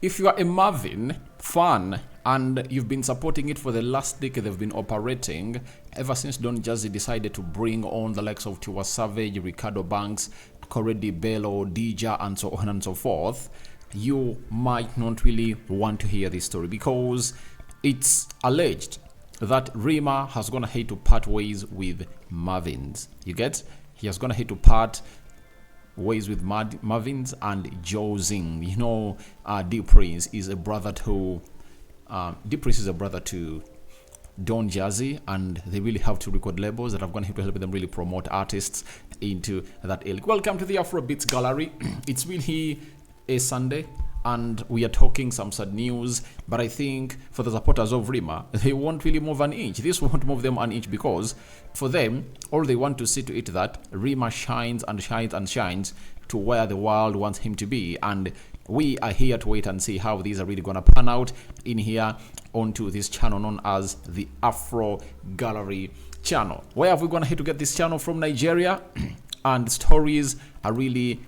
if you are a Mavin fan and you've been supporting it for the last decade they've been operating, ever since Don Jazzy decided to bring on the likes of Tiwa Savage, Ricardo Banks, Corredi Bello, Dija, and so on and so forth, you might not really want to hear this story because it's alleged that Rema has gone ahead to part ways with Mavins. You get? He has gone ahead to part ways with Mavins and Joe Zing. You know, D Prince is a brother to Don Jazzy, and they really have two record labels that have gone ahead to help them really promote artists into that ilk. Welcome to the Afrobeats Gallery. It's really a Sunday, and we are talking some sad news, but I think for the supporters of Rema, they won't really move an inch. This won't move them an inch because for them, all they want to see to it that Rema shines and shines and shines to where the world wants him to be, and we are here to wait and see how these are really going to pan out in here onto this channel known as the Afro Gallery channel. Where have we gone ahead to get this channel from? Nigeria, and stories are really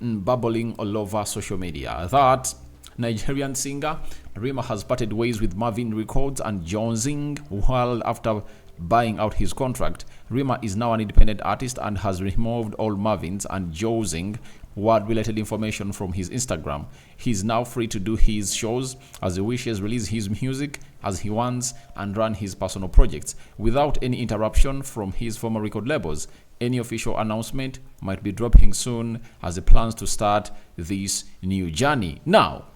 bubbling all over social media that Nigerian singer Rema has parted ways with Mavin Records and Jonesing, while after buying out his contract, Rema is now an independent artist and has removed all Mavins and Jonesing word-related information from his Instagram. He's now free to do his shows as he wishes, release his music as he wants, and run his personal projects without any interruption from his former record labels. Any official announcement might be dropping soon as he plans to start this new journey. Now,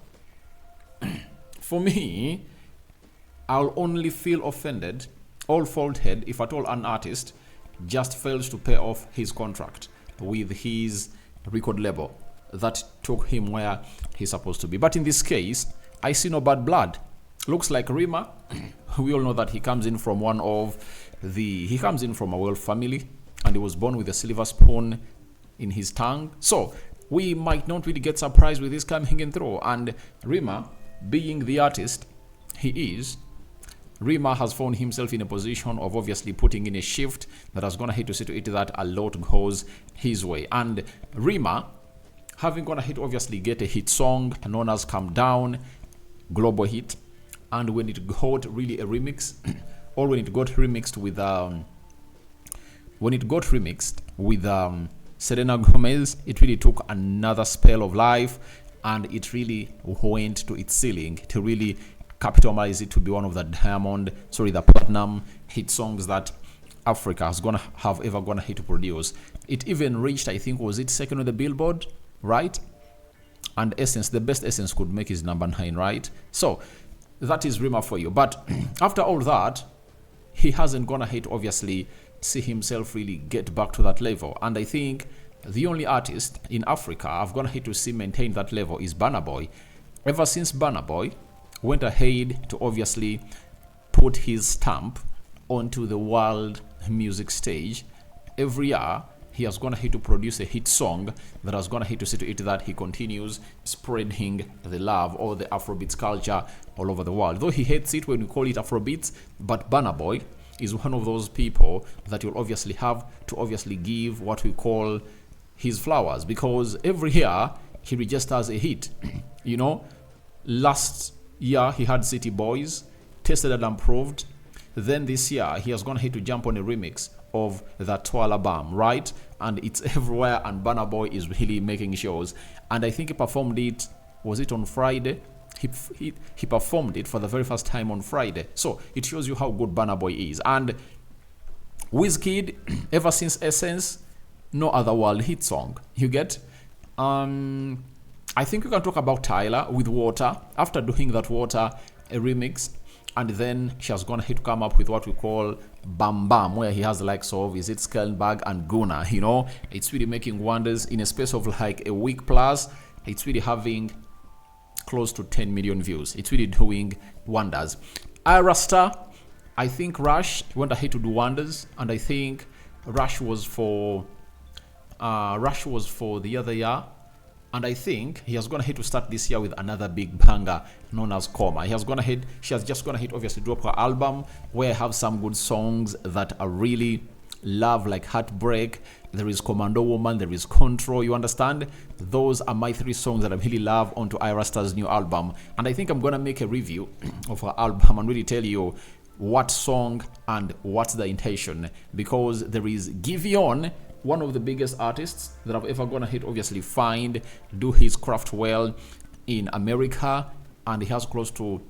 for me, I'll only feel offended or faulted if at all an artist just fails to pay off his contract with his record label that took him where he's supposed to be. But in this case, I see no bad blood. Looks like Rema, we all know that he comes in from a royal family, and he was born with a silver spoon in his tongue. So we might not really get surprised with this coming in through. And Rema, being the artist he is, Rema has found himself in a position of obviously putting in a shift that has gone ahead to see to it that a lot goes his way. And Rema, having gone ahead to obviously get a hit song known as Calm Down, global hit, and when it got really a remix, or when it got remixed with Selena Gomez, it really took another spell of life, and it really went to its ceiling to really capitalize it to be one of the platinum hit songs that Africa has ever gonna hit to produce. It even reached, I think, was it second on the Billboard, right? And Essence, the best Essence could make is number 9, right? So that is Rema for you. But after all that, he hasn't gone ahead to obviously see himself really get back to that level. And I think the only artist in Africa I've gone ahead to see maintain that level is Burna Boy. Ever since Burna Boy went ahead to obviously put his stamp onto the world music stage, every year he has gone ahead to produce a hit song that has gone ahead to see to it that he continues spreading the love or the Afrobeats culture all over the world. Though he hates it when we call it Afrobeats, but Burna Boy is one of those people that you'll obviously have to obviously give what we call his flowers, because every year he registers a hit. You know, last year he had City Boys, Tested and Improved. Then this year he has gone ahead to jump on a remix of that Twala Bam, right? And it's everywhere, and Burna Boy is really making shows. And I think he performed it, was it on Friday? He performed it for the very first time on Friday. So it shows you how good Burna Boy is. And Wizkid, ever since Essence, no other world hit song. You get? I think we can talk about Tyler with Water. After doing that Water, a remix, and then she has gone ahead to come up with what we call Bam Bam, where he has the likes of, is it Skellenberg and Guna. You know, it's really making wonders in a space of like a week plus. It's really having close to 10 million views. It's really doing wonders. Ira Star, I think Rush went ahead to do wonders, and I think Rush was for the other year. And I think he has gone ahead to start this year with another big banger known as Coma. She has just gone ahead, obviously, drop her album where I have some good songs that are really love, like Heartbreak, there is Commando Woman, there is Control. You understand? Those are my 3 songs that I really love onto Ira Star's new album. And I think I'm going to make a review of her album and really tell you what song and what's the intention. Because there is Giveon, one of the biggest artists that I've ever gonna hit, obviously find, do his craft well in America. And he has close to,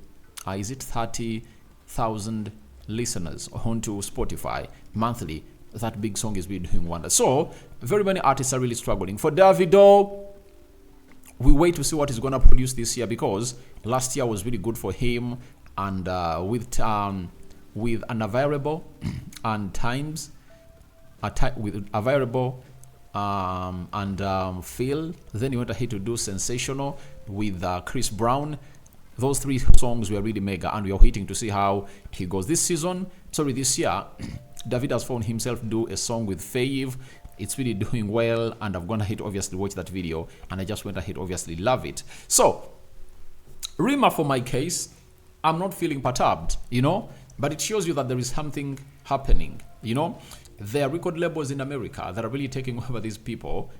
is it 30,000 listeners onto Spotify monthly. That big song is really doing wonders. So very many artists are really struggling. For Davido, we wait to see what he's gonna produce this year, because last year was really good for him. And with Unavailable and Times, with Available and Feel, then he went ahead to do Sensational with Chris Brown. Those 3 songs were really mega, and we are waiting to see how he goes this year. David has found himself do a song with Fave. It's really doing well, and I've gone ahead obviously watch that video, and I just went ahead obviously love it. So Rema, for my case, I'm not feeling perturbed, but it shows you that there is something happening. There are record labels in America that are really taking over these people,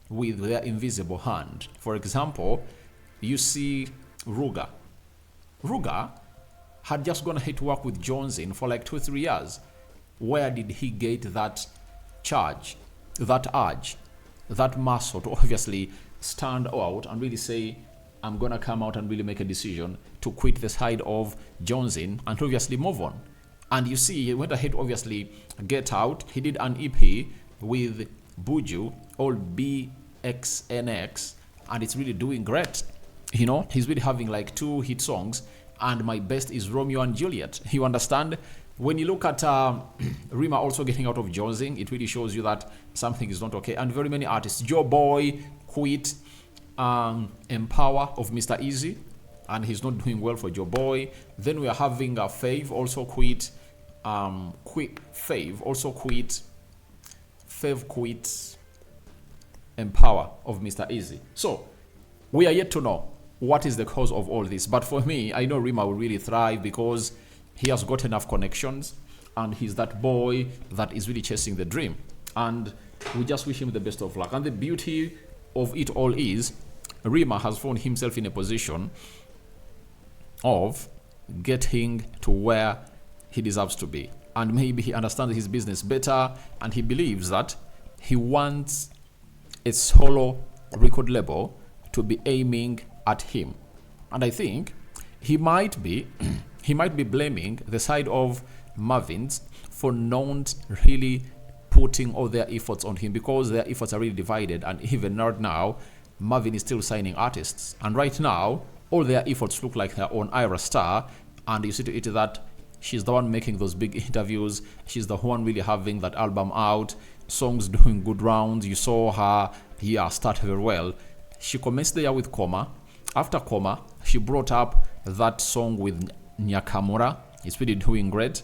with their invisible hand. For example, you see Ruga had just gone ahead to work with Johnson for like 2-3 years. Where did he get that charge, that urge, that muscle to obviously stand out and really say, I'm gonna come out and really make a decision to quit the side of Johnson and obviously move on? And you see, he went ahead obviously get out. He did an EP with Buju, old BXNX, and it's really doing great. He's really having like 2 hit songs, and my best is Romeo and Juliet. You understand? When you look at Rema also getting out of Jonesing, it really shows you that something is not okay. And very many artists, Joe Boy quit Empower of Mr. Easy, and he's not doing well for Joe Boy. Then we are having Fave also quit. Fave quit Empower of Mr. Easy. So we are yet to know what is the cause of all this. But for me, I know Rema will really thrive because he has got enough connections, and he's that boy that is really chasing the dream. And we just wish him the best of luck. And the beauty of it all is Rema has found himself in a position of getting to where he deserves to be. And maybe he understands his business better, and he believes that he wants a solo record label to be aiming at him. And I think he might be blaming the side of Mavin's for not really putting all their efforts on him, because their efforts are really divided. And even right now, Mavin is still signing artists, and right now all their efforts look like they're on Ira Star. And you see to it that she's the one making those big interviews, she's the one really having that album out, songs doing good rounds. You saw her start very well. She commenced the year with Coma. After Coma, she brought up that song with Nyakamura. It's really doing great.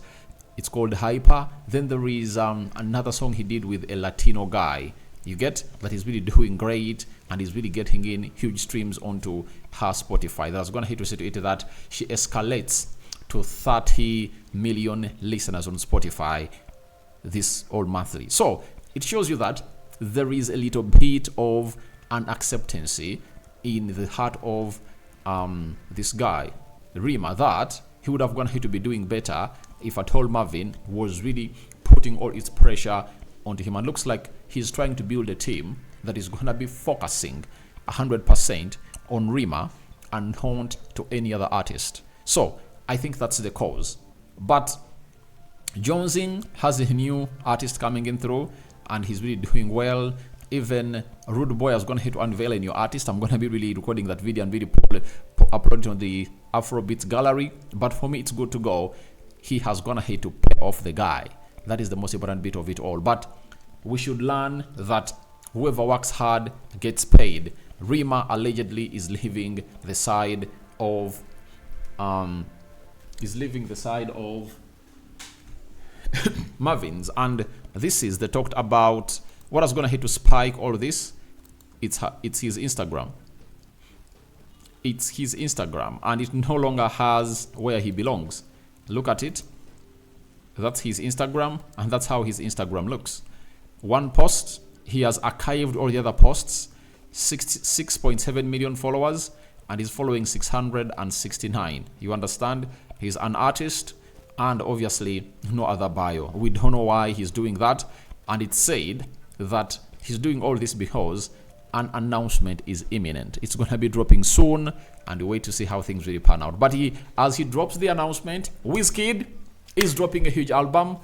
It's called Hyper. Then there is another song he did with a Latino guy. You get that he's really doing great, and he's really getting in huge streams onto her Spotify. That's going to hit to say to it that she escalates to 30 million listeners on Spotify this all monthly. So it shows you that there is a little bit of an acceptance in the heart of this guy, Rema, that he would have gone ahead to be doing better if at all Mavin was really putting all its pressure onto him. And looks like he's trying to build a team that is going to be focusing 100% on Rema and not to any other artist. So I think that's the cause. But Jonesing has a new artist coming in through, and he's really doing well. Even Rude Boy has gone ahead to unveil a new artist. I'm going to be really recording that video and really upload it on the Afrobeats gallery. But for me, it's good to go. He has gone ahead to pay off the guy. That is the most important bit of it all. But we should learn that whoever works hard gets paid. Rema allegedly is leaving the side of Mavin's, and this is the talked about. What is going to hit to spike all this? It's his Instagram. It's his Instagram, and it no longer has where he belongs. Look at it. That's his Instagram, and that's how his Instagram looks. one post. He has archived all the other posts. 6.7 million followers, and he's following 669. You understand? He's an artist, and obviously no other bio. We don't know why he's doing that, and it's said that he's doing all this because an announcement is imminent. It's going to be dropping soon, and we wait to see how things really pan out. But as he drops the announcement, Wizkid is dropping a huge album.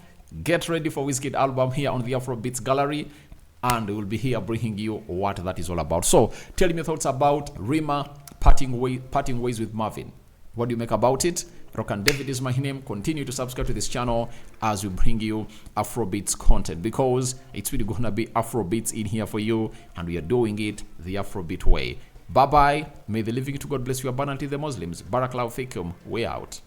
Get ready for Wizkid album here on the Afrobeats Gallery, and we'll be here bringing you what that is all about. So tell me your thoughts about Rema parting ways with Mavin. What do you make about it? Rock and David is my name. Continue to subscribe to this channel as we bring you Afrobeats content, because it's really gonna be Afrobeats in here for you, and we are doing it the Afrobeat way. Bye bye. May the living to God bless you abundantly, the Muslims. Barakallahu fikum. Way out.